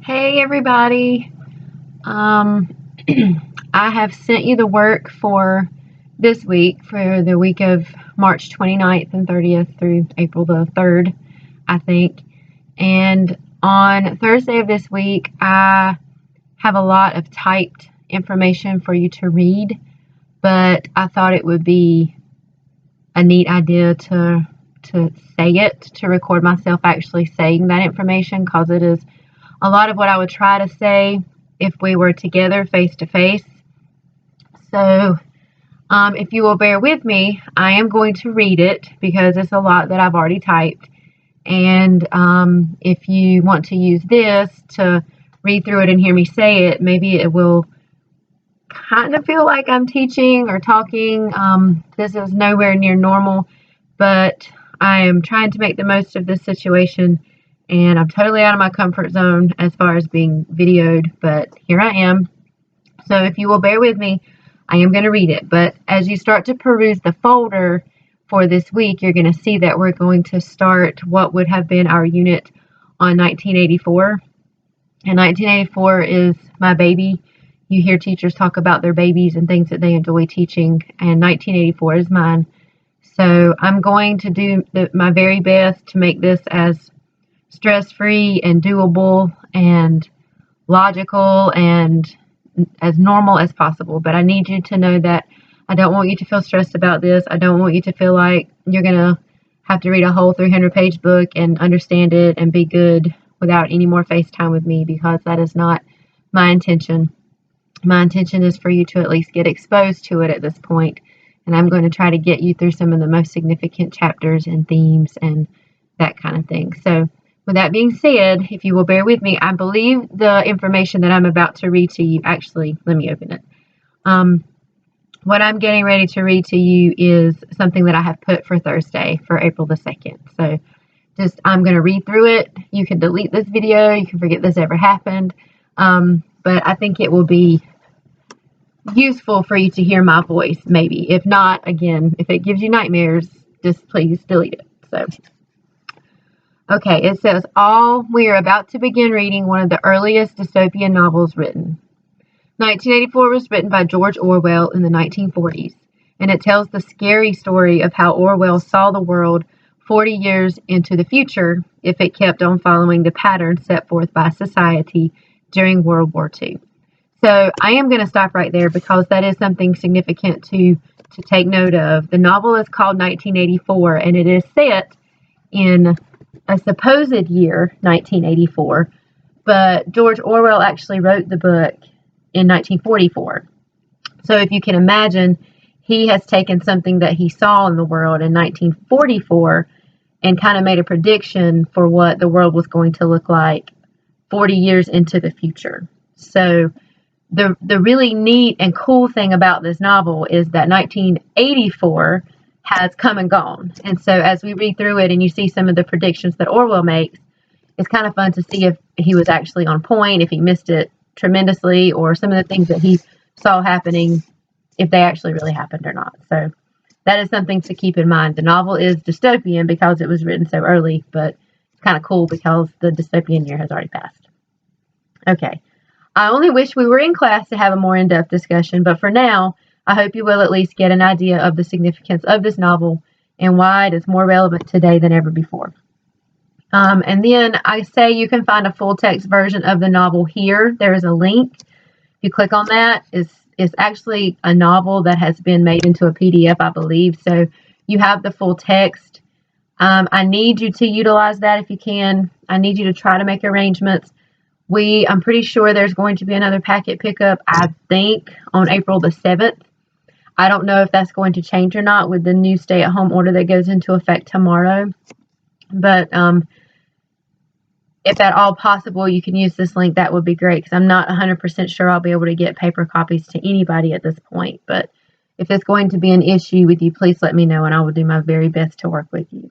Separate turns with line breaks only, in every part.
Hey everybody. Um, I have sent you the work for this week, for the week of March 29th and 30th through April the 3rd, I think. And on Thursday of this week, I have a lot of typed information for you to read, but I thought it would be a neat idea to say it, to record myself actually saying that information, because it is a lot of what I would try to say if we were together face to face. So if you will bear with me, I am going to read it because it's a lot that I've already typed. And if you want to use this to read through it and hear me say it, maybe it will kind of feel like I'm teaching or talking. This is nowhere near normal, but I am trying to make the most of this situation, and I'm totally out of my comfort zone as far as being videoed, but here I am. So if you will bear with me, I am going to read it. But as you start to peruse the folder for this week, you're going to see that we're going to start what would have been our unit on 1984. And 1984 is my baby. You hear teachers talk about their babies and things that they enjoy teaching, and 1984 is mine. So I'm going to do my very best to make this as stress-free and doable and logical and as normal as possible. But I need you to know that I don't want you to feel stressed about this. I don't want you to feel like you're going to have to read a whole 300-page book and understand it and be good without any more FaceTime with me, because that is not my intention. My intention is for you to at least get exposed to it at this point, and I'm going to try to get you through some of the most significant chapters and themes and that kind of thing. So with that being said, if you will bear with me, I believe the information that I'm about to read to you, actually, let me open it. What I'm getting ready to read to you is something that I have put for Thursday, for April the 2nd. So I'm going to read through it. You can delete this video. You can forget this ever happened. But I think it will be useful for you to hear my voice, maybe. If not, again, if it gives you nightmares, just please delete it. So, okay, it says, we are about to begin reading one of the earliest dystopian novels written. 1984 was written by George Orwell in the 1940s, and it tells the scary story of how Orwell saw the world 40 years into the future if it kept on following the pattern set forth by society during World War II. So I am going to stop right there because that is something significant to take note of. The novel is called 1984, and it is set in a supposed year, 1984, but George Orwell actually wrote the book in 1944. So if you can imagine, he has taken something that he saw in the world in 1944 and kind of made a prediction for what the world was going to look like 40 years into the future. So the really neat and cool thing about this novel is that 1984 has come and gone. And so as we read through it and you see some of the predictions that Orwell makes, it's kind of fun to see if he was actually on point, if he missed it tremendously, or some of the things that he saw happening, if they actually really happened or not. So that is something to keep in mind. The novel is dystopian because it was written so early, but it's kind of cool because the dystopian year has already passed. Okay. I only wish we were in class to have a more in-depth discussion, but for now, I hope you will at least get an idea of the significance of this novel and why it is more relevant today than ever before. And then I say you can find a full text version of the novel here. There is a link. If you click on that, it's actually a novel that has been made into a PDF, I believe. So you have the full text. I need you to utilize that if you can. I need you to try to make arrangements. I'm pretty sure there's going to be another packet pickup, I think, on April the 7th. I don't know if that's going to change or not with the new stay-at-home order that goes into effect tomorrow. But if at all possible, you can use this link. That would be great, because I'm not 100% sure I'll be able to get paper copies to anybody at this point. But if it's going to be an issue with you, please let me know, and I will do my very best to work with you.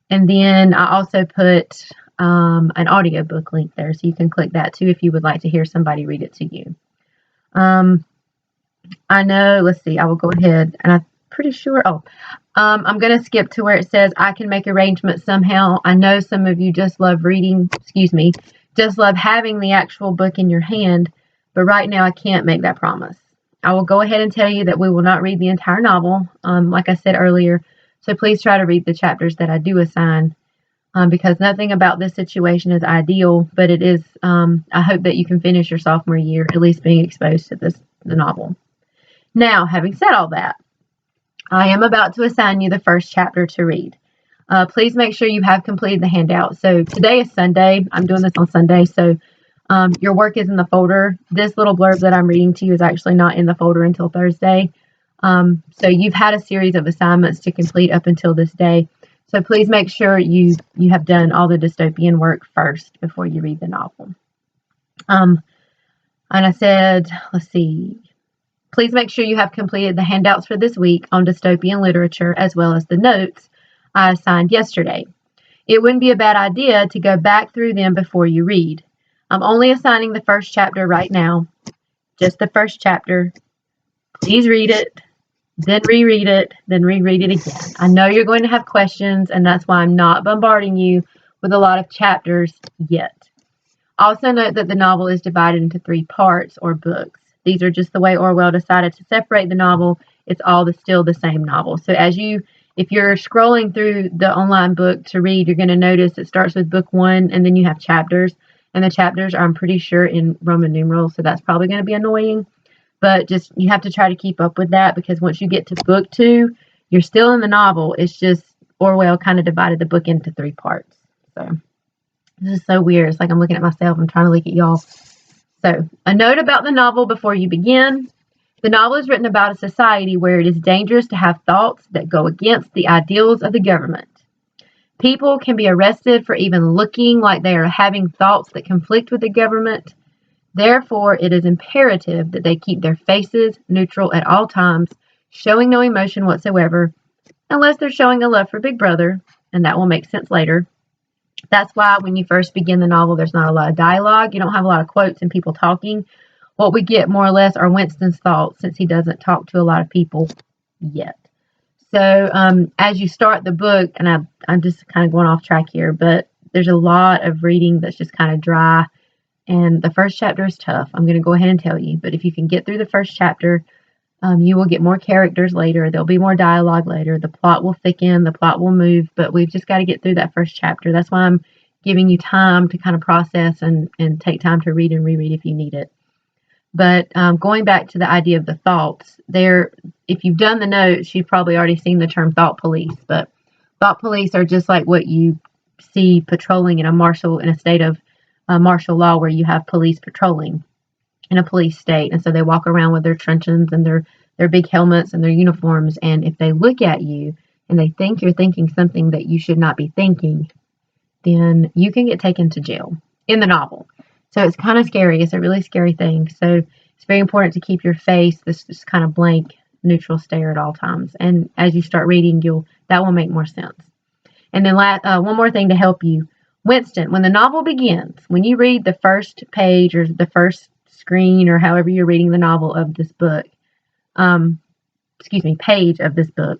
And then I also put an audiobook link there, so you can click that too if you would like to hear somebody read it to you. I know, let's see, I will go ahead, and I'm pretty sure, I'm going to skip to where it says I can make arrangements somehow. I know some of you just love reading, Just love having the actual book in your hand, but right now I can't make that promise. I will go ahead and tell you that we will not read the entire novel, like I said earlier, so please try to read the chapters that I do assign, because nothing about this situation is ideal, but it is, I hope that you can finish your sophomore year at least being exposed to the novel. Now, having said all that, I am about to assign you the first chapter to read. Please make sure you have completed the handout. So today is Sunday. I'm doing this on Sunday, so your work is in the folder. This little blurb that I'm reading to you is actually not in the folder until Thursday. So you've had a series of assignments to complete up until this day. So please make sure you have done all the dystopian work first before you read the novel. And I said, let's see. Please make sure you have completed the handouts for this week on dystopian literature as well as the notes I assigned yesterday. It wouldn't be a bad idea to go back through them before you read. I'm only assigning the first chapter right now, just the first chapter. Please read it, then reread it, then reread it again. I know you're going to have questions, and that's why I'm not bombarding you with a lot of chapters yet. Also note that the novel is divided into 3 parts or books. These are just the way Orwell decided to separate the novel. It's all still the same novel. So if you're scrolling through the online book to read, you're going to notice it starts with book 1 and then you have chapters. And the chapters are, I'm pretty sure, in Roman numerals. So that's probably going to be annoying. But you have to try to keep up with that, because once you get to book 2, you're still in the novel. It's just Orwell kind of divided the book into 3 parts. So this is so weird. It's like I'm looking at myself. I'm trying to look at y'all. So, a note about the novel before you begin. The novel is written about a society where it is dangerous to have thoughts that go against the ideals of the government. People can be arrested for even looking like they are having thoughts that conflict with the government. Therefore, it is imperative that they keep their faces neutral at all times, showing no emotion whatsoever, unless they're showing a love for Big Brother, and that will make sense later. That's why when you first begin the novel, there's not a lot of dialogue. You don't have a lot of quotes and people talking. What we get more or less are Winston's thoughts, since he doesn't talk to a lot of people yet. So as you start the book, and I'm just kind of going off track here, but there's a lot of reading that's just kind of dry. And the first chapter is tough. I'm going to go ahead and tell you. But if you can get through the first chapter, you will get more characters later. There'll be more dialogue later. The plot will thicken. The plot will move. But we've just got to get through that first chapter. That's why I'm giving you time to kind of process and take time to read and reread if you need it. But going back to the idea of the thoughts, if you've done the notes, you've probably already seen the term thought police. But thought police are just like what you see patrolling in a state of martial law, where you have police patrolling in a police state. And so they walk around with their truncheons and their big helmets and their uniforms. And if they look at you and they think you're thinking something that you should not be thinking, then you can get taken to jail in the novel. So it's kind of scary. It's a really scary thing. So it's very important to keep your face this just kind of blank, neutral stare at all times. And as you start reading, that will make more sense. And then one more thing to help you. Winston, when the novel begins, when you read the first page or the first screen or however you're reading the novel of this book, page of this book,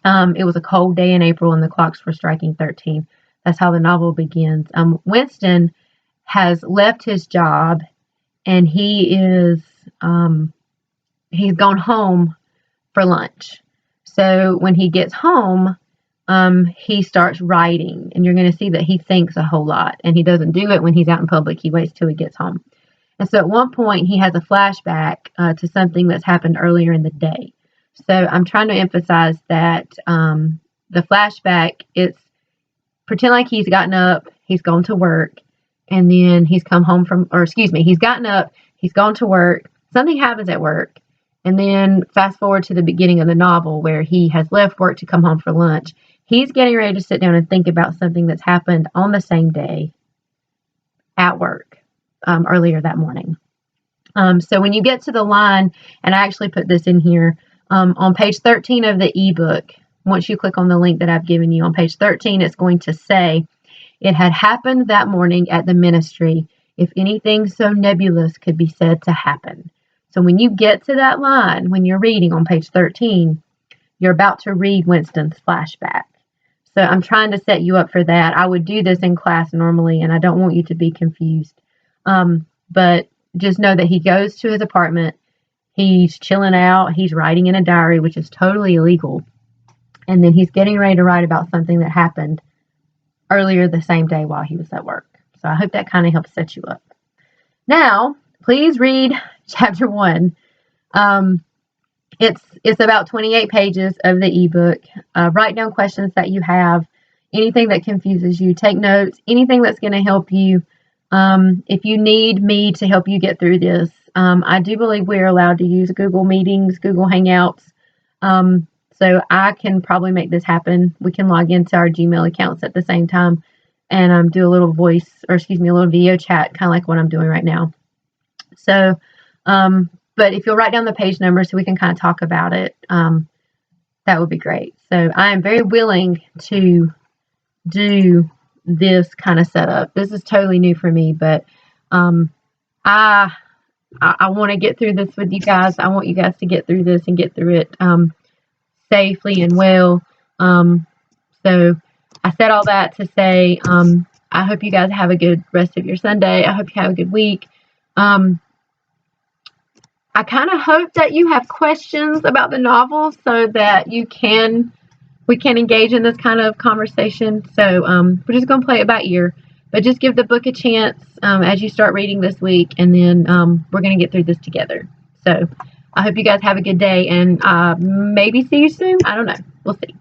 it was a cold day in April and the clocks were striking 13. That's how the novel begins. Winston has left his job and he's gone home for lunch. So when he gets home, he starts writing, and you're going to see that he thinks a whole lot, and he doesn't do it when he's out in public. He waits till he gets home. And so at one point he has a flashback to something that's happened earlier in the day. So I'm trying to emphasize that the flashback, it's pretend like he's gotten up, he's gone to work, and then he's gotten up, he's gone to work, something happens at work, and then fast forward to the beginning of the novel where he has left work to come home for lunch. He's getting ready to sit down and think about something that's happened on the same day at work earlier that morning. So when you get to the line, and I actually put this in here, on page 13 of the ebook, once you click on the link that I've given you, on page 13, it's going to say, "It had happened that morning at the ministry, if anything so nebulous could be said to happen." So when you get to that line, when you're reading on page 13, you're about to read Winston's flashback. So I'm trying to set you up for that. I would do this in class normally, and I don't want you to be confused. But just know that he goes to his apartment. He's chilling out. He's writing in a diary, which is totally illegal. And then he's getting ready to write about something that happened earlier the same day while he was at work. So I hope that kind of helps set you up. Now, please read chapter 1. It's about 28 pages of the ebook. Write down questions that you have, anything that confuses you. Take notes, anything that's going to help you. If you need me to help you get through this, I do believe we're allowed to use Google Meetings, Google Hangouts. So I can probably make this happen. We can log into our Gmail accounts at the same time and do a little a little video chat, kind of like what I'm doing right now. So, but if you'll write down the page number so we can kind of talk about it, that would be great. So I am very willing to do this kind of setup. This is totally new for me, but I want to get through this with you guys. I want you guys to get through this and get through it safely and well. So I said all that to say I hope you guys have a good rest of your Sunday. I hope you have a good week. I kind of hope that you have questions about the novel so that we can engage in this kind of conversation. So we're just going to play it by ear, but just give the book a chance as you start reading this week, and then we're going to get through this together. So I hope you guys have a good day, and maybe see you soon. I don't know. We'll see.